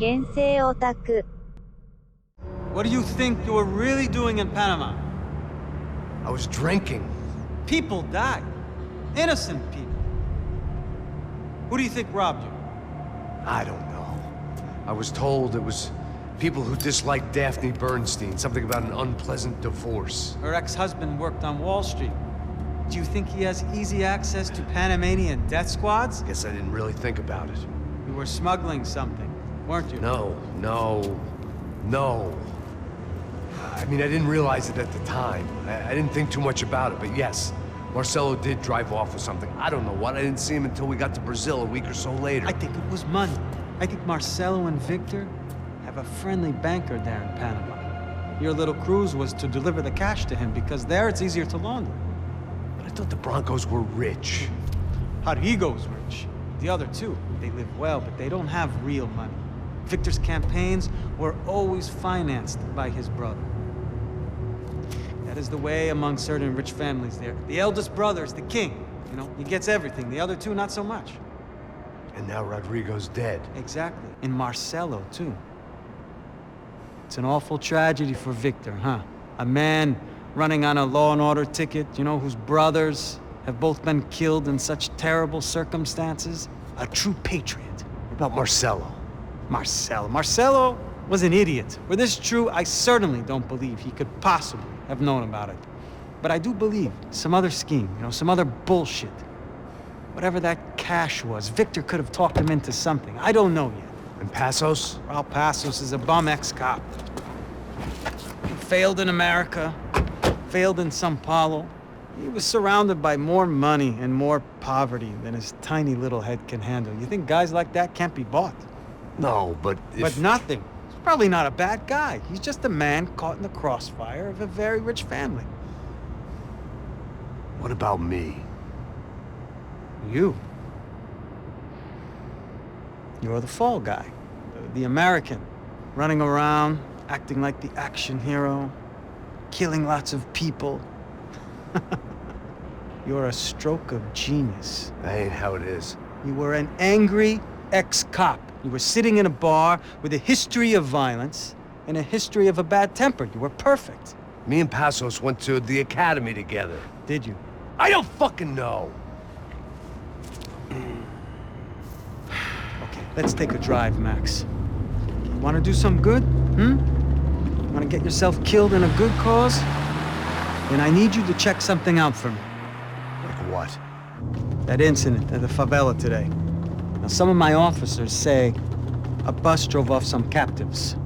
現世オタク What do you think you were really doing in Panama? I was drinking. People died. Innocent people. Who do you think robbed you? I don't know. I was told it was people who disliked Daphne Bernstein, something about an unpleasant divorce. Her ex-husband worked on Wall Street. Do you think he has easy access to Panamanian death squads? Guess I didn't really think about it. You were smuggling something, weren't you? No. I mean, I didn't realize it at the time. I didn't think too much about it, but yes, Marcelo did drive off with something. I don't know what. I didn't see him until we got to Brazil a week or so later. I think it was money. I think Marcelo and Victor have a friendly banker there in Panama. Your little cruise was to deliver the cash to him because there it's easier to launder. But I thought the Broncos were rich. Rodrigo's rich. The other two, they live well, but they don't have real money. Victor's campaigns were always financed by his brother. That is the way among certain rich families there. The eldest brother is the king. You know, he gets everything. The other two, not so much. And now Rodrigo's dead. Exactly. And Marcelo, too. It's an awful tragedy for Victor, huh? A man running on a law and order ticket, you know, whose brothers have both been killed in such terrible circumstances. A true patriot. What about Marcelo? Marcelo was an idiot. Were this true, I certainly don't believe he could possibly have known about it. But I do believe some other scheme, you know, some other bullshit. Whatever that cash was, Victor could have talked him into something. I don't know yet. And Passos? Raul Passos is a bum ex-cop. He failed in America, failed in São Paulo. He was surrounded by more money and more poverty than his tiny little head can handle. You think guys like that can't be bought? No, but if... But nothing. He's probably not a bad guy. He's just a man caught in the crossfire of a very rich family. What about me? You. You're the fall guy. The American. Running around, acting like the action hero. Killing lots of people. You're a stroke of genius. That ain't how it is. You were an angry ex-cop. You were sitting in a bar with a history of violence and a history of a bad temper. You were perfect. Me and Passos went to the academy together. Did you? I don't fucking know. Okay, let's take a drive, Max. Want to do some good? Want to get yourself killed in a good cause? Then I need you to check something out for me. Like what? That incident at the favela today. Now, some of my officers say a bus drove off some captives.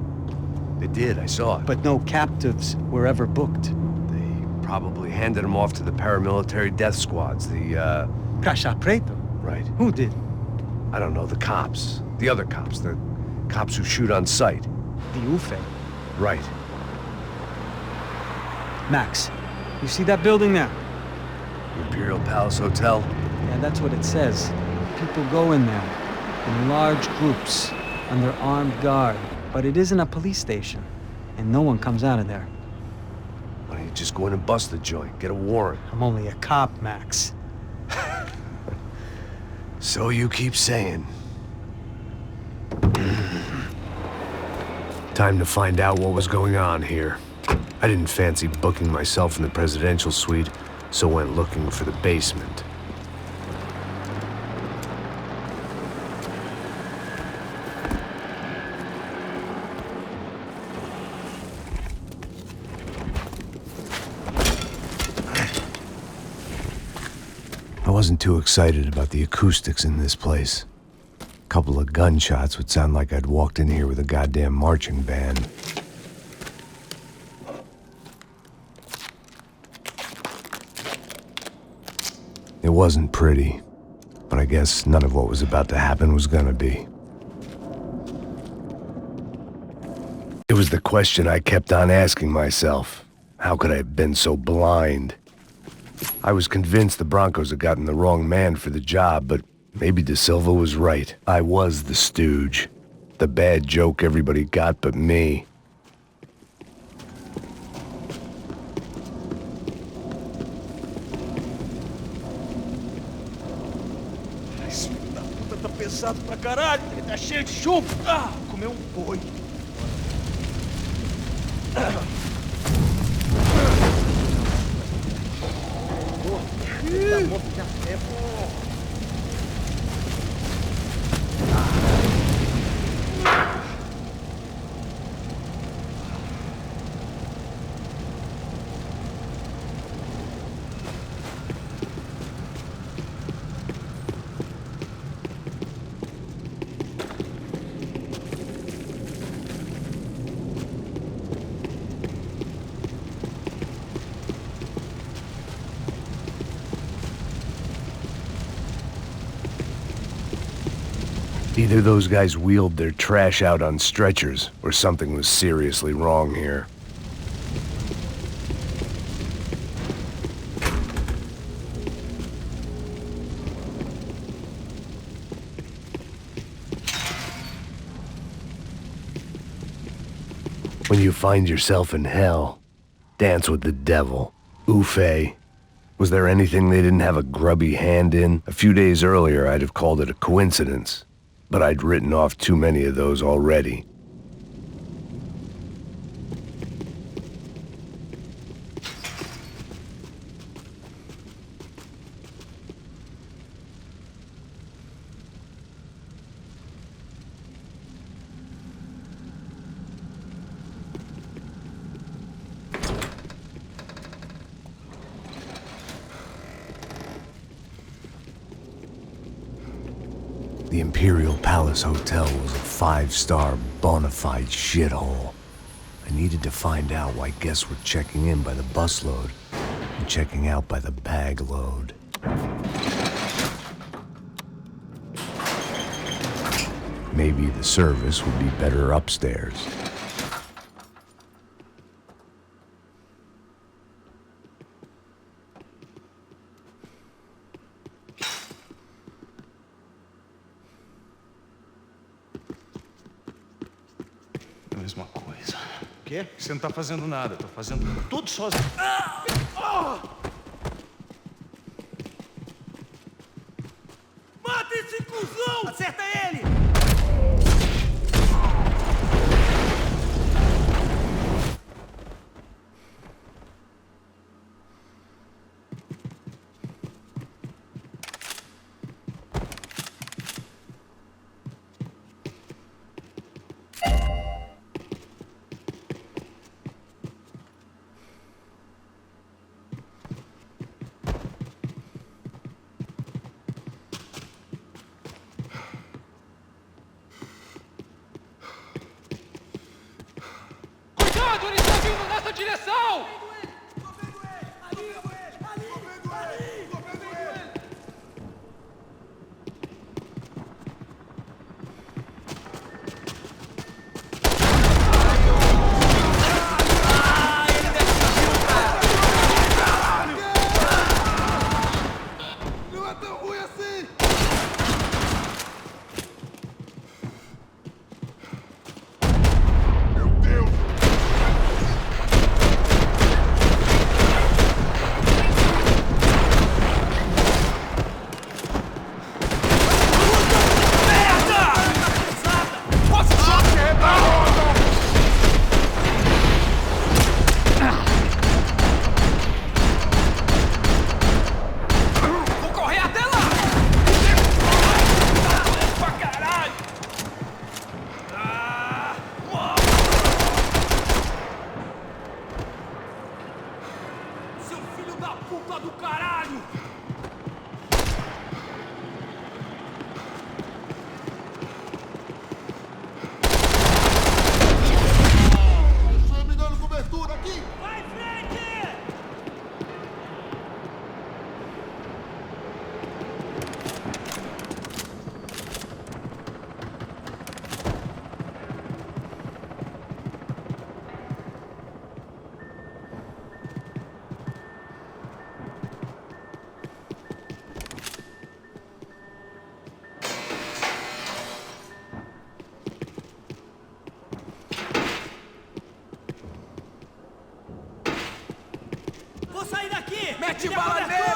They did, I saw it. But no captives were ever booked. They probably handed them off to the paramilitary death squads, the, Caixa Preto? Right. Who did? I don't know, the cops. The other cops, the cops who shoot on sight. The UFE. Right. Max, you see that building there? Imperial Palace Hotel? Yeah, that's what it says. People go in there, in large groups, under armed guard. But it isn't a police station, and no one comes out of there. Why don't you just go in and bust the joint, get a warrant? I'm only a cop, Max. So you keep saying. Time to find out what was going on here. I didn't fancy booking myself in the presidential suite, so went looking for the basement. I wasn't too excited about the acoustics in this place. A couple of gunshots would sound like I'd walked in here with a goddamn marching band. It wasn't pretty, but I guess none of what was about to happen was gonna be. It was the question I kept on asking myself. How could I have been so blind? I was convinced the Broncos had gotten the wrong man for the job, but maybe De Silva was right. I was the stooge. The bad joke everybody got but me. Esse filho da puta tá pesado pra caralho, ele tá cheio de chumbo. comer um boi. Tá morto já tempo. Either those guys wheeled their trash out on stretchers, or something was seriously wrong here. When you find yourself in hell, dance with the devil. Oof-ay. Was there anything they didn't have a grubby hand in? A few days earlier, I'd have called it a coincidence. But I'd written off too many of those already. The Imperial Palace Hotel was a 5-star bona fide shithole. I needed to find out why guests were checking in by the busload and checking out by the bag load. Maybe the service would be better upstairs. Mesma coisa. O quê? Você não tá fazendo nada, eu tô fazendo tudo sozinho. Mata esse cuzão! Acerta ele! Ele está vindo nessa direção! Não é tão ruim assim! Meu Deus! Puta do caralho! Estou me dando cobertura aqui! Vai em frente! Vou sair daqui! Mete Minha bala cobertura! nele!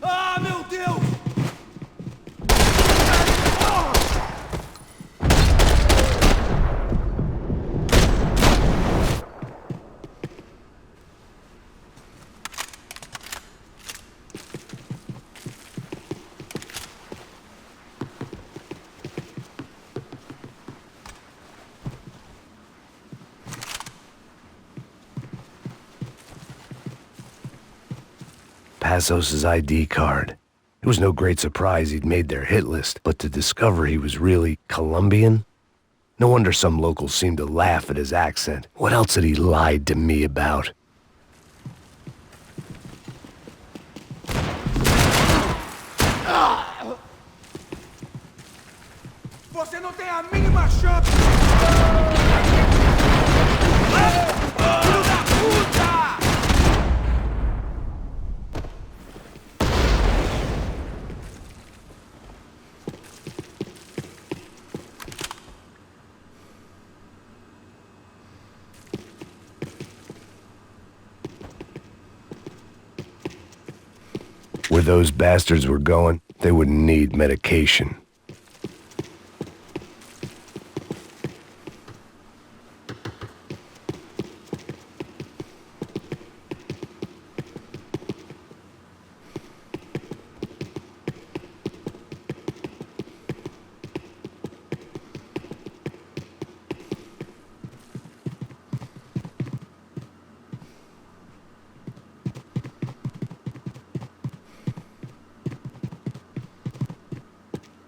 Ah, meu Deus! Passos's ID card. It was no great surprise he'd made their hit list, but to discover he was really Colombian? No wonder some locals seemed to laugh at his accent. What else had he lied to me about? Você não tem a mínima chance! Filho da puta! Where those bastards were going, they wouldn't need medication.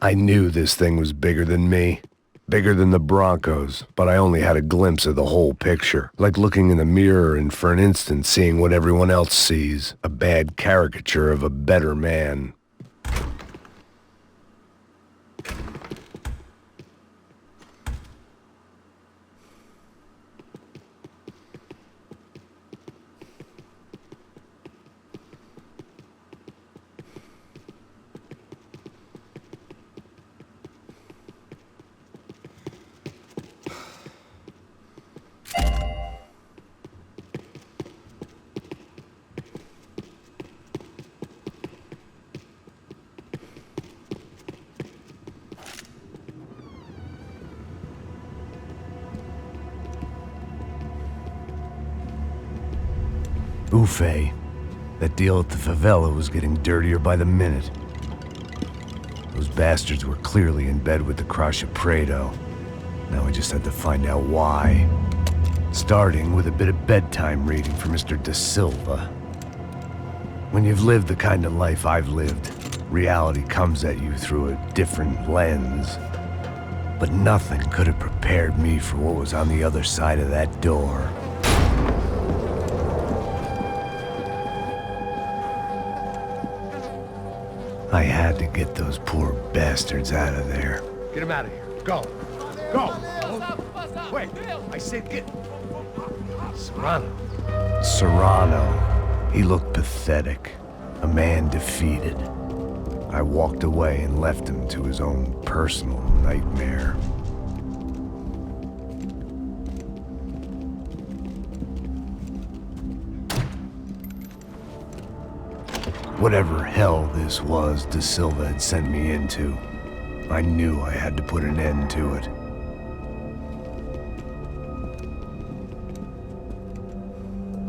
I knew this thing was bigger than me, bigger than the Broncos, but I only had a glimpse of the whole picture, like looking in the mirror and for an instant seeing what everyone else sees, a bad caricature of a better man. Buffet. That deal at the favela was getting dirtier by the minute. Those bastards were clearly in bed with the Crush of Prado. Now I just had to find out why. Starting with a bit of bedtime reading for Mr. De Silva. When you've lived the kind of life I've lived, reality comes at you through a different lens. But nothing could have prepared me for what was on the other side of that door. I had to get those poor bastards out of there. Get him out of here. Go. Go. Wait. I said get. Serrano. Serrano. He looked pathetic. A man defeated. I walked away and left him to his own personal nightmare. Whatever hell this was De Silva had sent me into, I knew I had to put an end to it.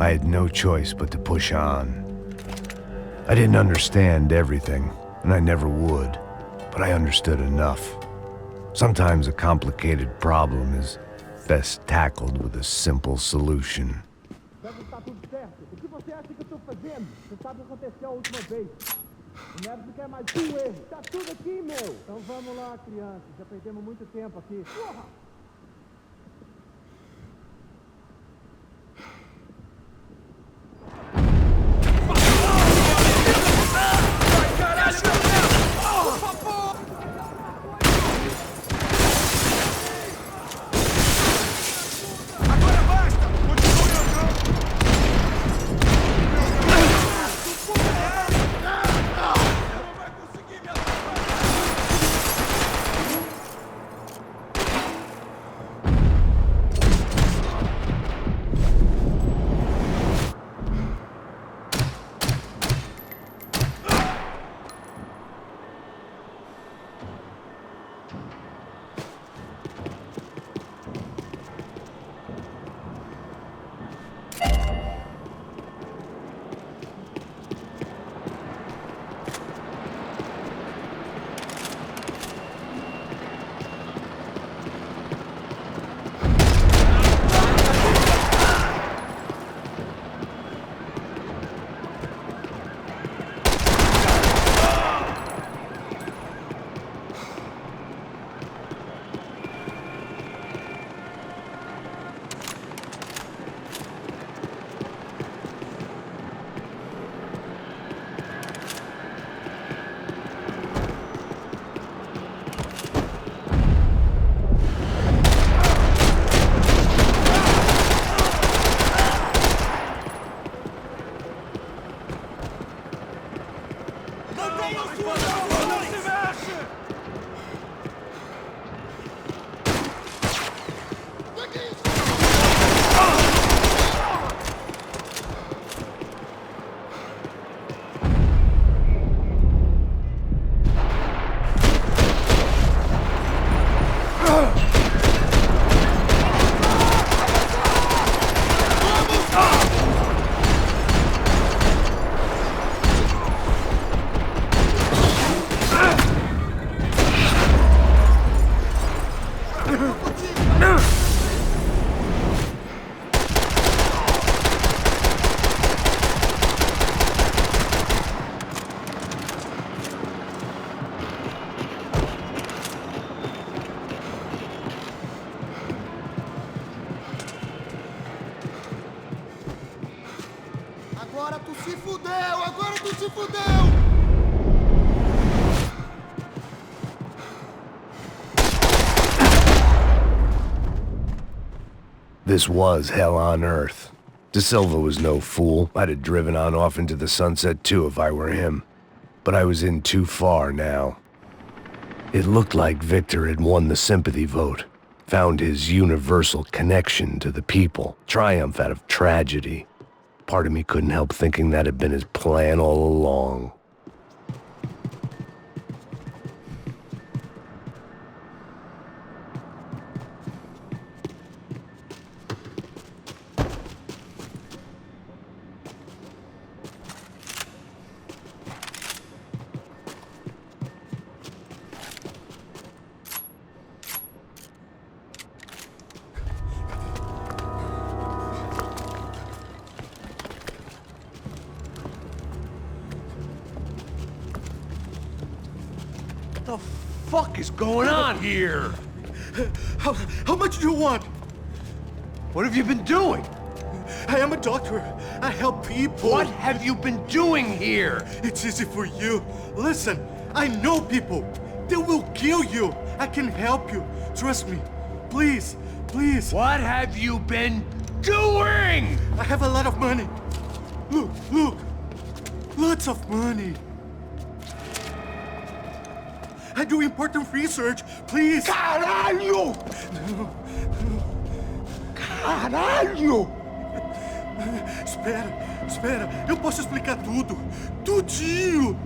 I had no choice but to push on. I didn't understand everything, and I never would, but I understood enough. Sometimes a complicated problem is best tackled with a simple solution. Deve estar tudo certo. O que você acha que eu tô fazendo? Você sabe o que aconteceu a última vez. O Neves quer mais um erro. Tá tudo aqui, meu. Então vamos lá, crianças. Já perdemos muito tempo aqui. Porra! Agora tu se fudeu! Agora tu se fudeu! This was hell on earth. De Silva was no fool. I'd have driven on off into the sunset too if I were him. But I was in too far now. It looked like Victor had won the sympathy vote, found his universal connection to the people, triumph out of tragedy. Part of me couldn't help thinking that had been his plan all along. What the fuck is going on here? How much do you want? What have you been doing? I am a doctor. I help people. What have you been doing here? It's easy for you. Listen, I know people. They will kill you. I can help you. Trust me. Please, please. What have you been doing? I have a lot of money. Look, look. Lots of money. I do important research. Please. Caralho! Caralho! Espera, espera. Eu posso explicar tudo. Tudinho.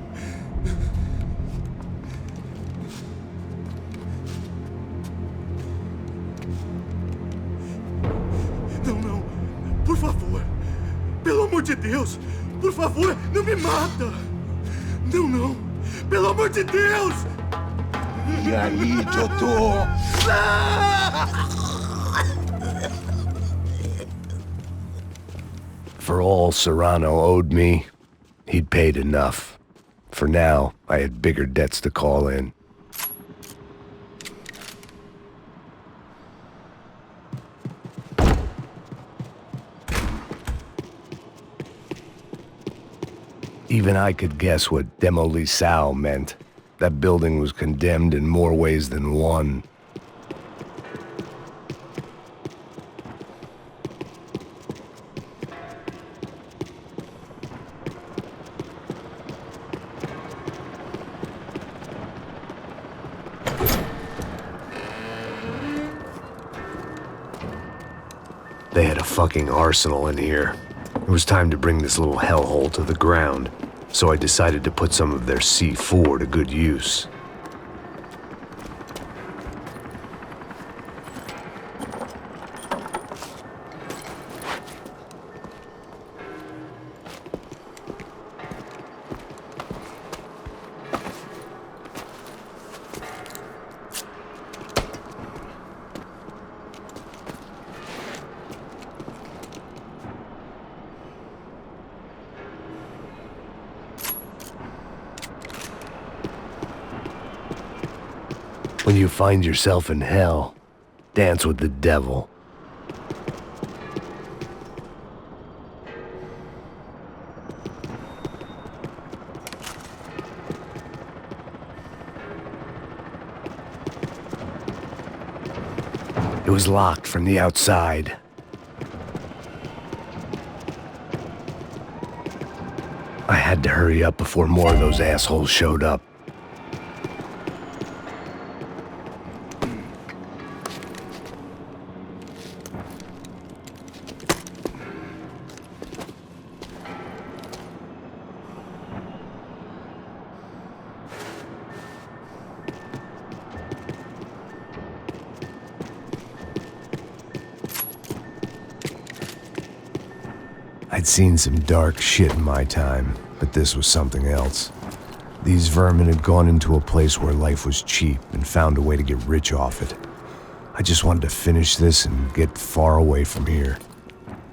Não, não. Por favor. Pelo amor de Deus. Por favor, não me mata. Não, não. Pelo amor de Deus. E aí, doutor? For all Serrano owed me, he'd paid enough. For now, I had bigger debts to call in. Even I could guess what Demolisão meant. That building was condemned in more ways than one. They had a fucking arsenal in here. It was time to bring this little hellhole to the ground, so I decided to put some of their C4 to good use. When you find yourself in hell, dance with the devil. It was locked from the outside. I had had to hurry up before more of those assholes showed up. I'd seen some dark shit in my time, but this was something else. These vermin had gone into a place where life was cheap and found a way to get rich off it. I just wanted to finish this and get far away from here.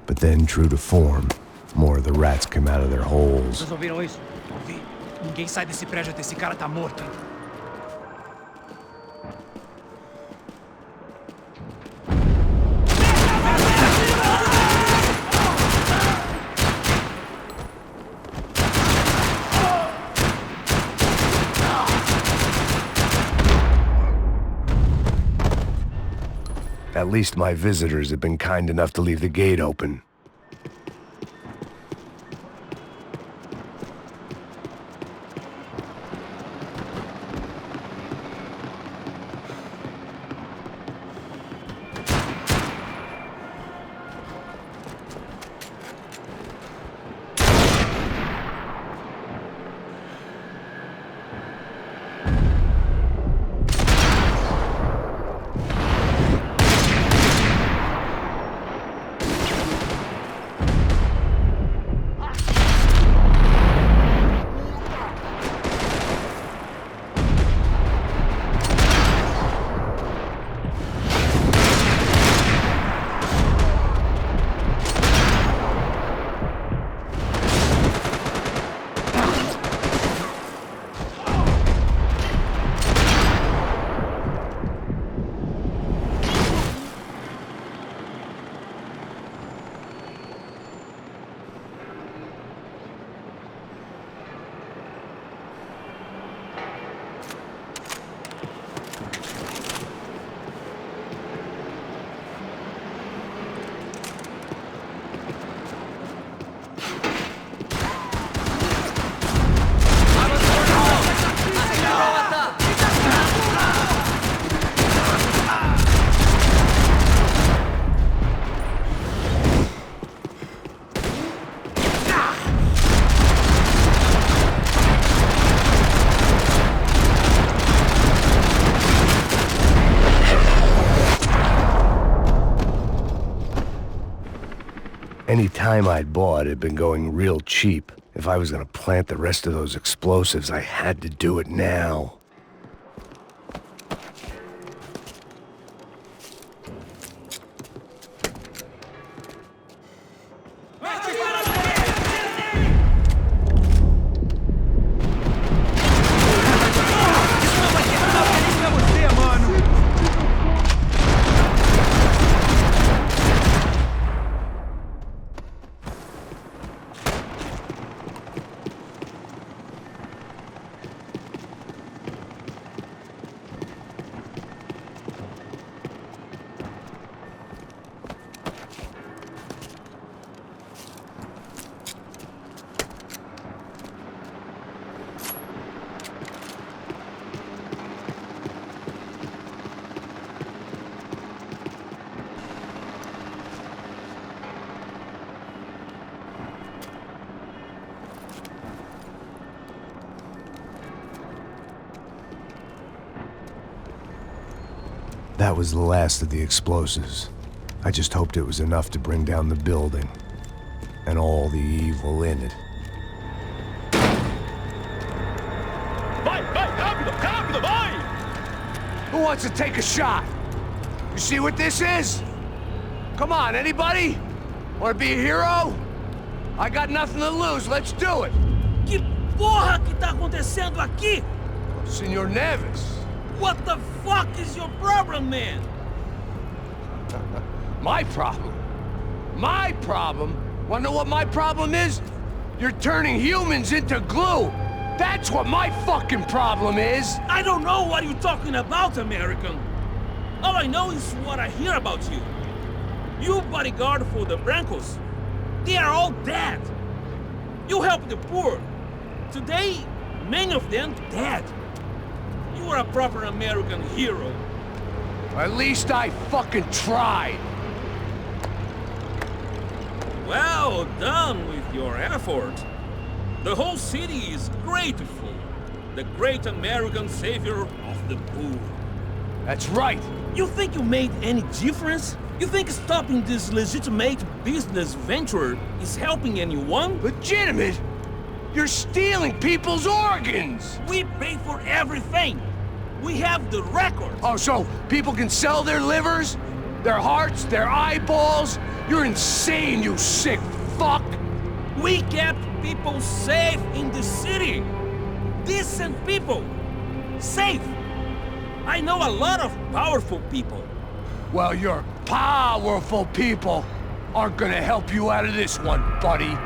But then, true to form, more of the rats come out of their holes. Vocês ouviram isso? Ouvi. Ninguém sai desse prédio até esse cara tá morto, hein? At least my visitors have been kind enough to leave the gate open. Any time I'd bought had been going real cheap. If I was gonna plant the rest of those explosives, I had to do it now. That was the last of the explosives. I just hoped it was enough to bring down the building and all the evil in it. Vai, rápido, rápido, vai! Who wants to take a shot? You see what this is? Come on, anybody? Want to be a hero? I got nothing to lose, let's do it! Que porra que tá acontecendo aqui? Senor Neves. What the fuck is your problem, man? My problem? My problem? Wanna know what my problem is? You're turning humans into glue! That's what my fucking problem is! I don't know what you're talking about, American. All I know is what I hear about you. You bodyguard for the Brancos. They are all dead. You help the poor. Today, many of them dead. You are a proper American hero. At least I fucking tried. Well done with your effort. The whole city is grateful. The great American savior of the poor. That's right. You think you made any difference? You think stopping this legitimate business venture is helping anyone? Legitimate? You're stealing people's organs! We pay for everything! We have the record! Oh, so people can sell their livers? Their hearts? Their eyeballs? You're insane, you sick fuck! We kept people safe in the city! Decent people! Safe! I know a lot of powerful people. Well, your powerful people aren't gonna help you out of this one, buddy.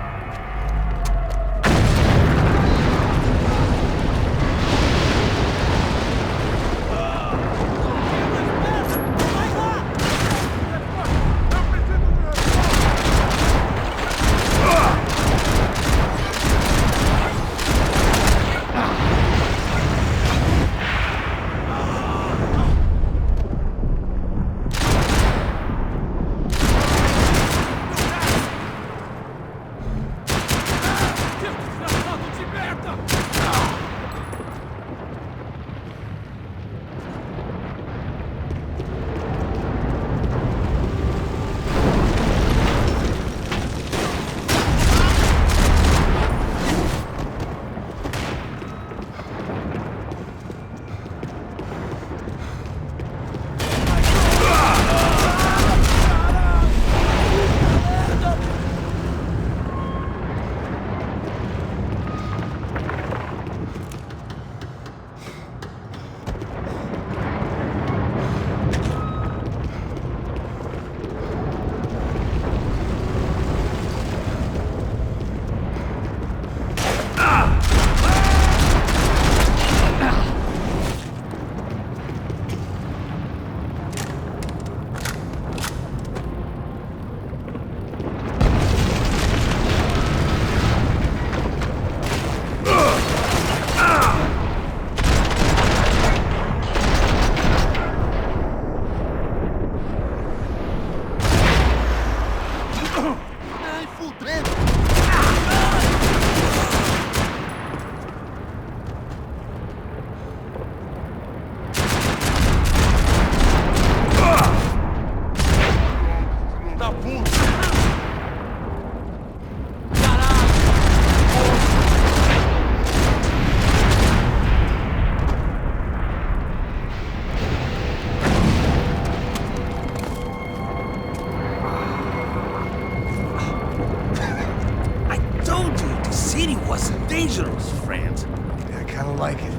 Dangerous, friend. Yeah, I kinda like it.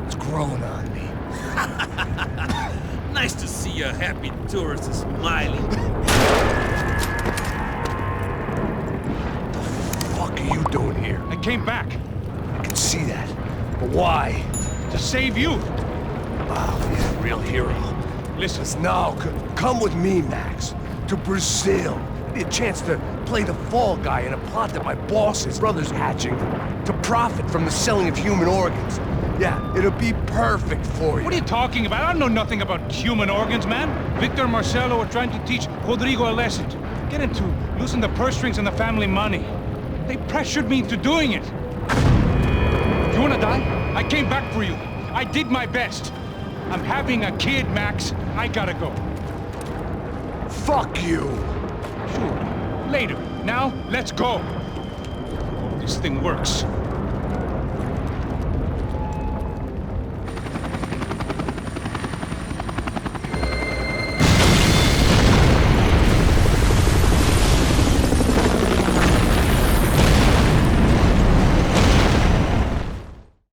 It's growing on me. Nice to see a happy tourist smiling. What the fuck are you doing here? I came back I can see that. But why? to save you. Oh, yeah, real hero. Listen, No, come with me, Max. To Brazil. Be a chance to play the fall guy in a plot that my boss's brother's hatching. To profit from the selling of human organs. Yeah, it'll be perfect for you. what are you talking about? I know nothing about human organs, man. Victor and Marcelo were trying to teach Rodrigo a lesson. Get him to loosen the purse strings and the family money. They pressured me into doing it. You wanna die? I came back for you. I did my best. I'm having a kid, Max. I gotta go. Fuck you! Sure. Later. Now, let's go. Hope this thing works.